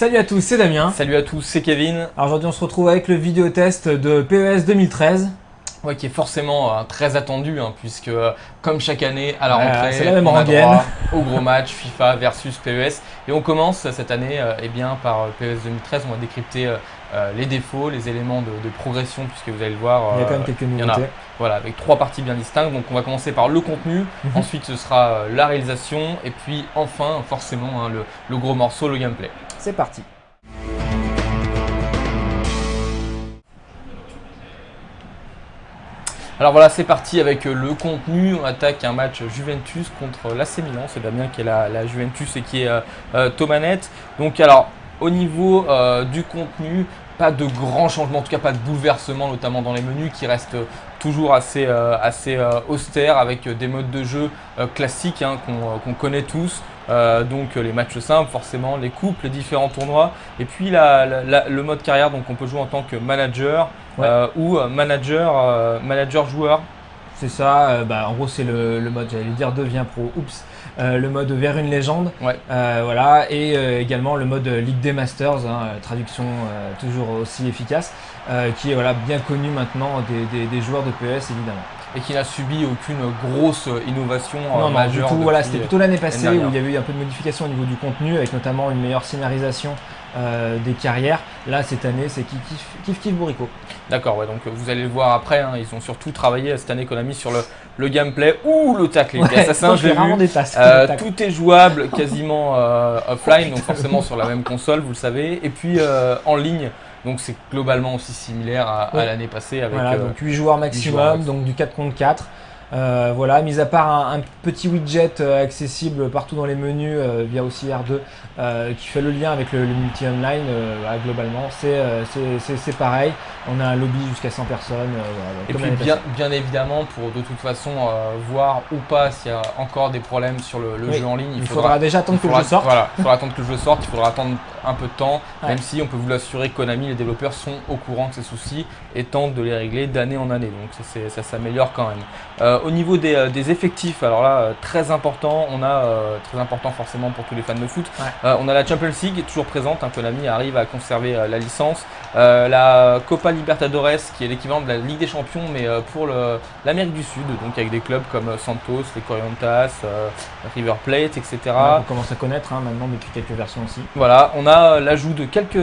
Salut à tous, c'est Damien. Salut à tous, c'est Kevin. Alors aujourd'hui on se retrouve avec le vidéo test de PES 2013. Ouais, qui est forcément très attendu, puisque comme chaque année à la rentrée, c'est la même on a rengaine. droit au gros match FIFA versus PES. Et on commence cette année par PES 2013. On va décrypter les défauts, les éléments de progression, puisque vous allez le voir, Il y a quand même quelques il y en a, nouveautés. voilà, avec 3 parties bien distinctes. Donc on va commencer par le contenu, ensuite ce sera la réalisation, et puis enfin forcément le gros morceau, le gameplay. C'est parti. Alors voilà, c'est parti avec le contenu. On attaque un match Juventus contre l'AC Milan. C'est Damien qui est la Juventus et qui est Tomanette. Donc alors, au niveau du contenu, pas de grands changements, en tout cas pas de bouleversement, notamment dans les menus qui restent toujours assez austères, avec des modes de jeu classiques qu'on connaît tous. Donc les matchs simples, forcément, les coupes, les différents tournois. Et puis le mode carrière, donc on peut jouer en tant que manager ou manager joueur. C'est ça, en gros c'est le mode, j'allais dire devient pro, le mode vers une légende. Ouais. Voilà, et également le mode Ligue des Masters, traduction toujours aussi efficace, qui est bien connu maintenant des joueurs de PES évidemment. Et qui n'a subi aucune grosse innovation non, majeure. du tout, voilà, c'était plutôt l'année passée où dernière. il y avait eu un peu de modification au niveau du contenu, avec notamment une meilleure scénarisation des carrières. Là, cette année, c'est kiff bourricot. D'accord, ouais, donc vous allez le voir après, ils ont surtout travaillé cette année Konami sur le gameplay ou le tackling. Assassin, je l'ai vu. Des tasks, tout est jouable quasiment offline, donc forcément sur la même console, vous le savez, et puis en ligne. Donc c'est globalement aussi similaire à l'année passée avec donc 8 joueurs maximum, donc du 4 contre 4. Voilà, mis à part un petit widget accessible partout dans les menus via aussi R2 qui fait le lien avec le multi-online, globalement c'est pareil. On a un lobby jusqu'à 100 personnes. Et puis bien évidemment, pour de toute façon voir ou pas s'il y a encore des problèmes sur le jeu en ligne, il faudra déjà attendre que le jeu sorte. Voilà, il faudra attendre que le jeu sorte, il faudra attendre un peu de temps, Ouais. même si on peut vous l'assurer, Konami, les développeurs sont au courant de ces soucis et tentent de les régler d'année en année, donc ça s'améliore quand même. Au niveau des effectifs, alors là, très important, très important forcément pour tous les fans de foot, on a la Champions League toujours présente, Konami arrive à conserver la licence, la Copa Libertadores qui est l'équivalent de la Ligue des Champions mais pour l'Amérique du Sud, donc avec des clubs comme Santos, les Corrientes, River Plate, etc. On commence à connaître maintenant depuis quelques versions aussi. Voilà, on a l'ajout de quelques